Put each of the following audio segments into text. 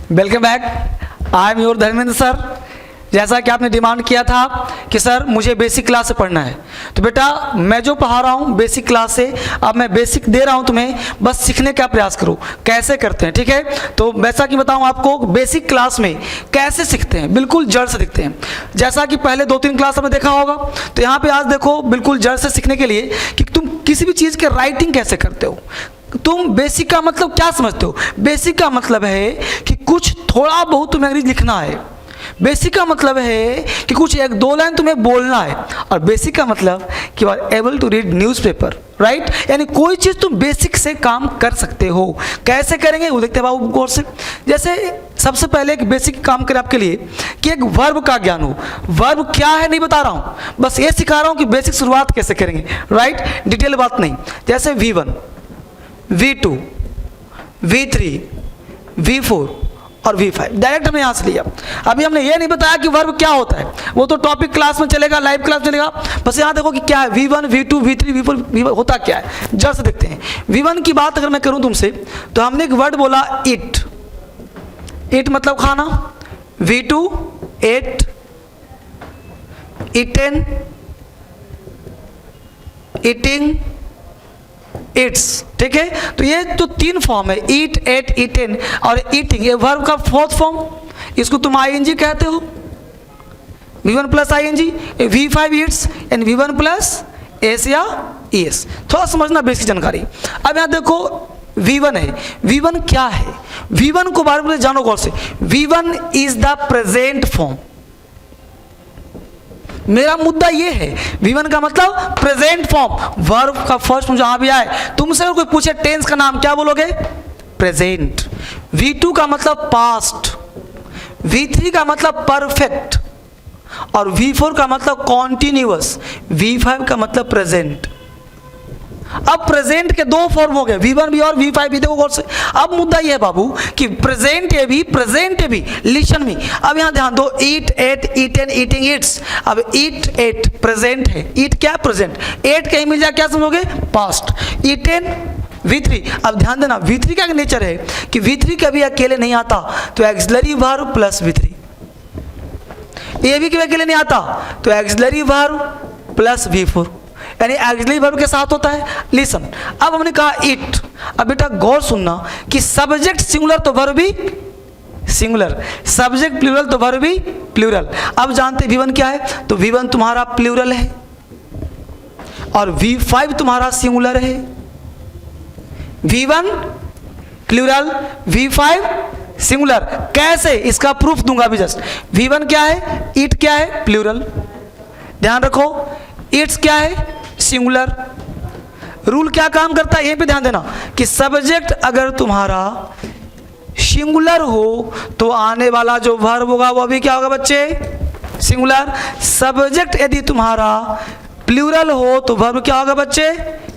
Welcome back. I am your Dharmendra sir. जैसा कि आपने डिमांड किया था कि सर मुझे बेसिक क्लास से पढ़ना है, तो बेटा मैं जो पढ़ा रहा हूँ बेसिक क्लास से, अब मैं बेसिक दे रहा हूँ तुम्हें, बस सीखने का प्रयास करो कैसे करते हैं, ठीक है। तो वैसा कि बताऊँ आपको बेसिक क्लास में कैसे सीखते हैं, बिल्कुल जड़ से सीखते हैं। जैसा कि पहले 2-3 क्लास में देखा होगा, तो यहाँ पे आज देखो बिल्कुल जड़ से सीखने के लिए कि तुम किसी भी चीज़ के राइटिंग कैसे करते हो। तुम बेसिक का मतलब क्या समझते हो? बेसिक का मतलब है कि कुछ थोड़ा बहुत तुम्हें अंग्रेजी लिखना है। बेसिक का मतलब है कि कुछ 1-2 लाइन तुम्हें बोलना है। और बेसिक का मतलब कि you are able to read newspaper, right. यानी कोई चीज़ तुम बेसिक से काम कर सकते हो। कैसे करेंगे वो देखते हैं बाबू गौर से। जैसे सबसे पहले एक बेसिक काम करें आपके लिए कि एक वर्ब का ज्ञान हो। वर्ब क्या है नहीं बता रहा हूँ, बस ये सिखा रहा हूँ कि बेसिक शुरुआत कैसे करेंगे, राइट। डिटेल बात नहीं। जैसे V1, V2, V3, V4 और V5 डायरेक्ट हमने यहाँ से लिया। अभी हमने ये नहीं बताया कि वर्ब क्या होता है, वो तो टॉपिक क्लास में चलेगा, लाइव क्लास में चलेगा। बस यहाँ देखो कि क्या है V1, V2, V3, V4, V5 होता क्या है, जड़ से देखते हैं। V1 की बात अगर मैं करूँ तुमसे, तो हमने एक वर्ड बोला इट। इट मतलब खाना। V2 eight, eaten, eating, it's, ठीक है। तो ये तो 3 फॉर्म है, ईट, एट, ईटेन और ईटिंग। ये वर्ब का 4th फॉर्म, इसको तुम आईएनजी कहते हो। V1 plus ING, V5 eats and V1 plus S या ES। थोड़ा समझना बेसिक जानकारी। अब यहाँ देखो V1 है। V1 क्या है? V1 को बारे में जानो गौर से। V1 is the present form. मेरा मुद्दा ये है, V1 का मतलब प्रेजेंट फॉर्म। वर्ब का फर्स्ट फॉर्म जहां भी आए, तुमसे अगर कोई पूछे टेंस का नाम, क्या बोलोगे? प्रेजेंट। V2 का मतलब पास्ट, V3 का मतलब परफेक्ट और V4 का मतलब कॉन्टिन्यूअस, V5 का मतलब प्रेजेंट। अब प्रेजेंट के 2 फॉर्म हो गए, V1 भी और V5 भी। देखो गौर से। अब मुद्दा ये है बाबू कि प्रेजेंट ये भी लिसन में। अब यहाँ ध्यान दो, ईट, एट, ईटेन, ईटिंग, इट्स। अब ईट, एट प्रेजेंट है, ईट क्या प्रेजेंट, एट कहीं मिल जाए क्या समझोगे? पास्ट। Eaten V3। अब ध्यान देना V3 का नेचर है कि V3 कभी अकेले नहीं आता, तो एक्सिलरी वर्ब प्लस V3। ये भी कभी अकेले नहीं आता, तो एक्सिलरी वर्ब प्लस V4, यानी एक्सिलरी वर्ब के साथ होता है। लिसन। अब हमने कहा इट। अब बेटा गौर सुनना कि सब्जेक्ट सिंगुलर तो वर्ब भी सिंगुलर, सब्जेक्ट प्लूरल तो वर्ब भी प्लूरल। अब जानते V1 क्या है, तो V1 तुम्हारा प्लूरल है और V5 तुम्हारा सिंगुलर है। V1 plural, V5 singular. कैसे? इसका प्रूफ दूंगा अभी जस्ट। V1 क्या है? इट क्या है? प्लूरल। ध्यान रखो, इट्स क्या है? सिंगुलर। रूल क्या काम करता है, यहीं पे ध्यान देना कि सब्जेक्ट अगर तुम्हारा सिंगुलर हो तो आने वाला जो वर्ब होगा वो भी क्या होगा बच्चे? सिंगुलर। सब्जेक्ट यदि तुम्हारा प्लूरल हो तो वर्ब क्या होगा बच्चे?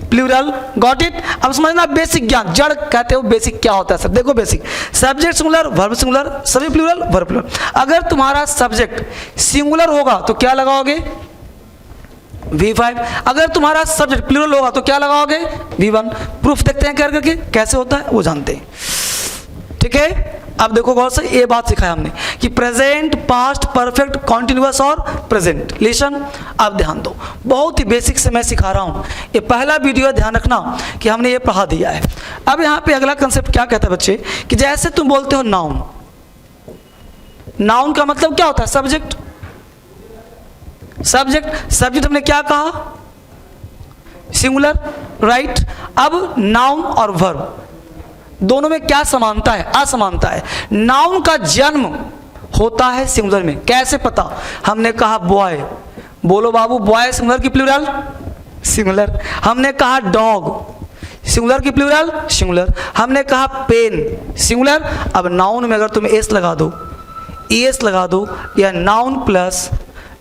प्लूरल। Got it. अब समझना बेसिक ज्ञान, जड़ कहते हो बेसिक क्या होता है सब। देखो basic, subject singular, verb singular, सभी प्लूरल, वर्ब प्लूरल। अगर तुम्हारा सब्जेक्ट सिंगुलर होगा तो क्या लगाओगे? V5। अगर तुम्हारा सब्जेक्ट प्लूरल होगा तो क्या लगाओगे? V1। प्रूफ देखते हैं क्या करके कैसे होता है, वो जानते हैं, ठीक है। अब देखो गौर से, ये बात सिखाया हमने कि प्रेजेंट, पास्ट, परफेक्ट, कॉन्टिन्यूअस और प्रेजेंट। लिसन। अब ध्यान दो, बहुत ही बेसिक से मैं सिखा रहा हूँ। ये पहला वीडियो है, ध्यान रखना कि हमने ये पढ़ा दिया है। अब यहाँ पे अगला कंसेप्ट क्या कहता है बच्चे कि जैसे तुम बोलते हो नाउन। नाउन का मतलब क्या होता है? सब्जेक्ट। सब्जेक्ट हमने क्या कहा? Singular, right. अब नाउन और वर्ब दोनों में क्या समानता है? असमानता है। नाउन का जन्म होता है सिंगुलर में। कैसे पता? हमने कहा बॉय, बोलो बाबू, बॉय सिंगुलर की प्लूरल? सिंगुलर। हमने कहा डॉग, सिंगुलर की प्लूरल? सिंगुलर। हमने कहा पेन, सिंगुलर। अब नाउन में अगर तुम एस लगा दो, ES लगा दो, या noun plus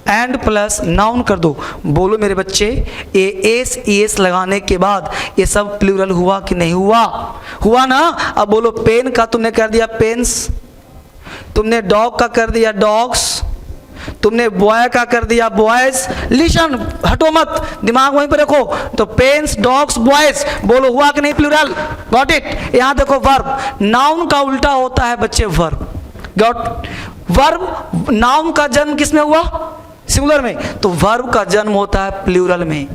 and plus noun कर दो, बोलो मेरे बच्चे, ये एस ES लगाने के बाद ये सब प्लूरल हुआ कि नहीं हुआ? हुआ ना। अब बोलो, पेन का तुमने कर दिया पेन्स, तुमने डॉग का कर दिया डॉग्स, तुमने बॉय का कर दिया बॉयज। लिसन, हटो मत, दिमाग वहीं पर रखो। तो पेन्स, डॉग्स, बॉयज, बोलो हुआ कि नहीं प्लूरल? Got it. यहाँ देखो वर्ब, नाउन का उल्टा होता है बच्चे वर्ब। गॉट। वर्ब, नाउन का जन्म किसमें हुआ? सिंगुलर में, तो वर्ब का जन्म होता है प्लूरल में।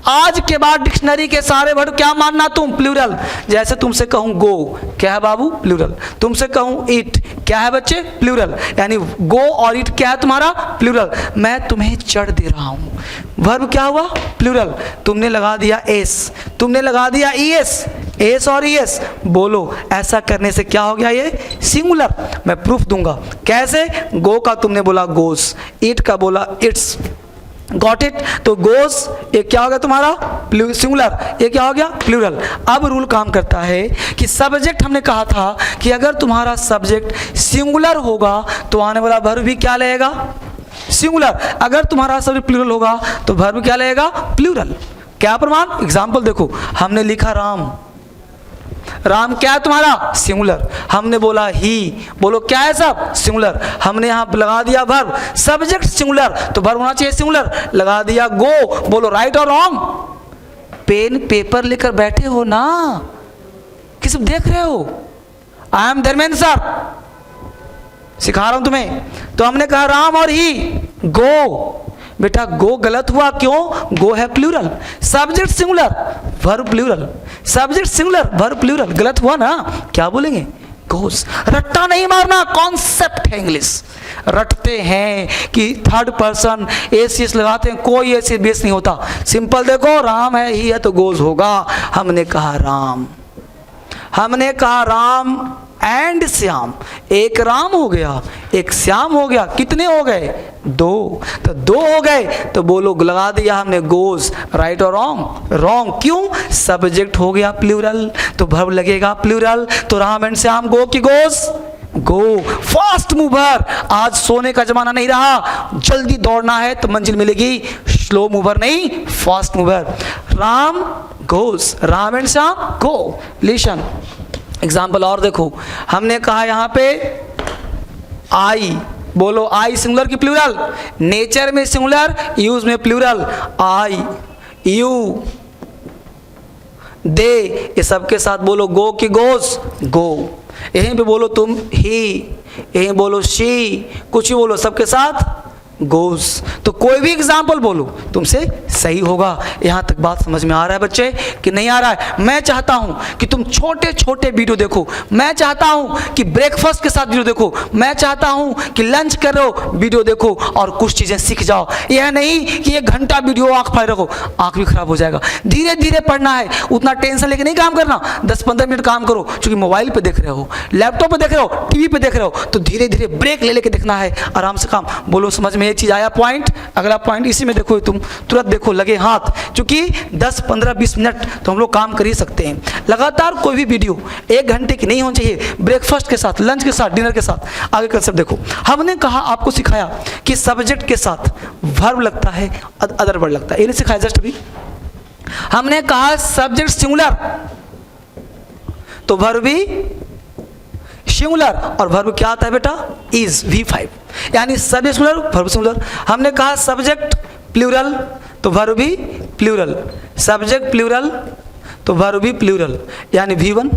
आज के बाद डिक्शनरी के सारे वर्ड क्या मानना तुम? प्लूरल। जैसे तुमसे कहूं गो, क्या है बाबू? प्लूरल। तुमसे कहूं ईट, क्या है बच्चे? प्लूरल। यानी गो और ईट क्या है तुम्हारा? प्लूरल। मैं तुम्हें चढ़ दे रहा हूं, वर्ब क्या हुआ? प्लूरल। तुमने लगा दिया एस, तुमने लगा दिया ईएस, एस और ईएस, बोलो ऐसा करने से क्या हो गया? ये सिंगुलर। मैं प्रूफ दूंगा। कैसे? गो का तुमने बोला गोस, ईट का बोला इट्स, गॉट इट। तो गोस ये क्या हो गया तुम्हारा? सिंगुलर। ये क्या हो गया? प्लूरल। अब रूल काम करता है कि सब्जेक्ट, हमने कहा था कि अगर तुम्हारा सब्जेक्ट सिंगुलर होगा तो आने वाला वर्ब भी क्या लेगा? सिंगुलर। अगर तुम्हारा सब्जेक्ट प्लूरल होगा तो वर्ब क्या लेगा? प्लूरल। क्या प्रमाण? एग्जाम्पल देखो, हमने लिखा राम, राम क्या है तुम्हारा? सिंगुलर। हमने बोला ही, बोलो क्या है सब? सिंगुलर। हमने यहाँ लगा दिया वर्ब, सब्जेक्ट सिंगुलर तो वर्ब होना चाहिए सिंगुलर, लगा दिया गो, बोलो राइट और रॉन्ग? पेन पेपर लेकर बैठे हो ना, किस देख रहे हो? आई एम धर्मेंद्र सर, सिखा रहा हूं तुम्हें। तो हमने कहा राम और ही, गो। बेटा गो गलत हुआ, क्यों? गो है plural, subject singular, verb plural, subject singular, verb plural, गलत हुआ ना? क्या बोलेंगे? गोस। रट्टा नहीं मारना, कॉन्सेप्ट है इंग्लिश। रटते हैं कि थर्ड पर्सन एस लगाते हैं, कोई ऐसे बेस नहीं होता। सिंपल देखो, राम है ही है तो गोस होगा। हमने कहा राम, हमने कहा राम एंड श्याम, एक राम हो गया, एक श्याम हो गया, कितने हो गए? दो। तो दो हो गए तो बोलो लगा दिया हमने गोस, राइट और रॉन्ग? रॉन्ग। क्यों? सब्जेक्ट हो गया प्लूरल तो वर्ब लगेगा प्लूरल। तो राम एंड श्याम गो की गोस? गो। फास्ट मूवर, आज सोने का जमाना नहीं रहा, जल्दी दौड़ना है तो मंजिल मिलेगी, स्लो मूवर नहीं, fast mover. Ram goes, Ram and Shyam go. Listen example और देखो, हमने कहा यहाँ पे आई, बोलो आई सिंगुलर की प्लूरल? नेचर में सिंगुलर, यूज में प्लूरल। आई, यू, दे, ये सबके साथ बोलो गो की गोस? गो। यहीं पे बोलो तुम ही, यहीं बोलो शी, कुछ ही बोलो, सबके साथ गोस। तो कोई भी एग्जाम्पल बोलो तुमसे सही होगा। यहां तक बात समझ में आ रहा है बच्चे कि नहीं आ रहा है? मैं चाहता हूं कि तुम छोटे छोटे वीडियो देखो, मैं चाहता हूं कि ब्रेकफास्ट के साथ वीडियो देखो, मैं चाहता हूं कि लंच करो वीडियो देखो और कुछ चीजें सीख जाओ। यह नहीं कि 1 घंटा वीडियो आंख फाड़ रखो, आंख भी खराब हो जाएगा। धीरे धीरे पढ़ना है, उतना टेंशन लेके नहीं काम करना। 10-15 मिनट काम करो, क्योंकि मोबाइल पे देख रहे हो, लैपटॉप पे देख रहे हो, टीवी पे देख रहे हो, तो धीरे धीरे ब्रेक ले लेके देखना है, आराम से काम। बोलो समझ में एक चीज आया? पॉइंट। अगला पॉइंट इसी में देखो, तुम तुरंत देखो, लगे हाथ, क्योंकि 10-15-20 मिनट तो हम लोग काम कर ही सकते हैं। लगातार कोई भी वीडियो 1 घंटे की नहीं होनी चाहिए, ब्रेकफास्ट के साथ, लंच के साथ, डिनर के साथ। आगे कंसेप्ट देखो, हमने कहा आपको सिखाया कि सब्जेक्ट के साथ वर्ब लगता है, अदर वर्ड लगता है, ये नहीं सिखाया जस्ट अभी। हमने कहा सब्जेक्ट सिंगुलर तो वर्ब भी सिंगुलर, और वर्ब क्या आता है बेटा? इज, V5, यानी सब्जेक्ट सिंगुलर, वर्ब सिंगुलर। हमने कहा सब्जेक्ट प्लूरल तो वर्ब भी प्लूरल, सब्जेक्ट प्लूरल तो वर्ब भी प्लूरल, यानी V1।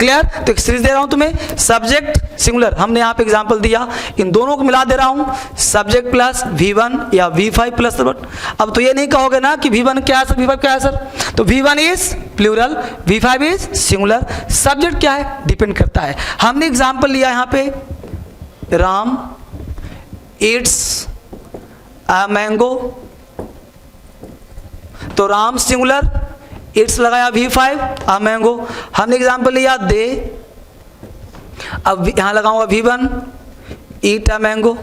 क्लियर? तो एक सीरीज दे रहा हूं तुम्हें, सब्जेक्ट सिंगुलर, हमने यहाँ पे एग्जांपल दिया, इन दोनों को मिला दे रहा हूं, सब्जेक्ट प्लस V1 या V5 प्लस वर्ब। अब तो ये नहीं कहोगे ना कि V1 क्या है सर, V5 क्या है सर? तो V1 is plural, V5 is singular. Subject क्या है? डिपेंड करता है। हमने एग्जांपल लिया यहाँ पे, राम ईट्स अ मैंगो, तो राम सिंगुलर, इट्स लगाया V5, अ मैंगो। हमने एग्जांपल लिया दे, अब यहां लगाऊंगा V1, eat a mango,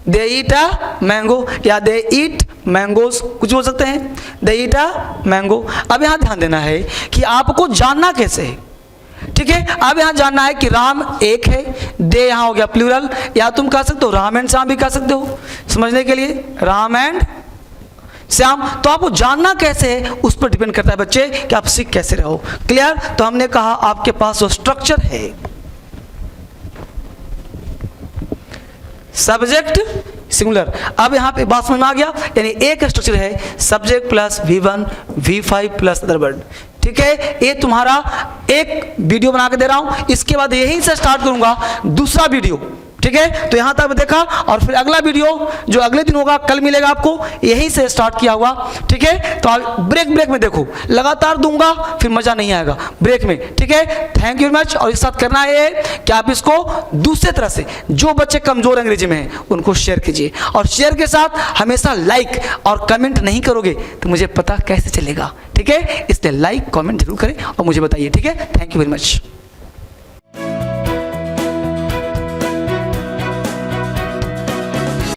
they eat a mango, या दे ईट मैंगोस, कुछ बोल सकते हैं, दे ईट अ मैंगो। अब यहां ध्यान देना है कि आपको जानना कैसे है, ठीक है? अब यहां जानना है कि राम एक है, दे यहां हो गया प्लूरल, या तुम कह सकते हो राम एंड श्याम भी कह सकते हो, समझने के लिए राम एंड श्याम। तो आपको जानना कैसे है उस पर डिपेंड करता है बच्चे कि आप सीख कैसे रहो। क्लियर? तो हमने कहा आपके पास जो स्ट्रक्चर है, सब्जेक्ट सिंगुलर। अब यहां पे बात समझ में आ गया, यानी एक स्ट्रक्चर है, subject plus V1 V5 plus other word. ठीक है, ये तुम्हारा एक वीडियो बना के दे रहा हूं, इसके बाद यहीं से स्टार्ट करूंगा दूसरा वीडियो। ठीक है, तो यहां तक देखा, और फिर अगला वीडियो जो अगले दिन होगा, कल मिलेगा आपको, यहीं से स्टार्ट किया हुआ। ठीक है, तो आप ब्रेक में देखो, लगातार दूंगा फिर मजा नहीं आएगा, ब्रेक में। ठीक है, थैंक यू वेरी मच। और इस साथ करना है कि आप इसको दूसरे तरह से, जो बच्चे कमजोर अंग्रेजी में हैं उनको शेयर कीजिए, और शेयर के साथ हमेशा लाइक और कमेंट नहीं करोगे तो मुझे पता कैसे चलेगा। ठीक है, इसलिए लाइक कमेंट जरूर करें और मुझे बताइए। ठीक है, थैंक यू वेरी मच।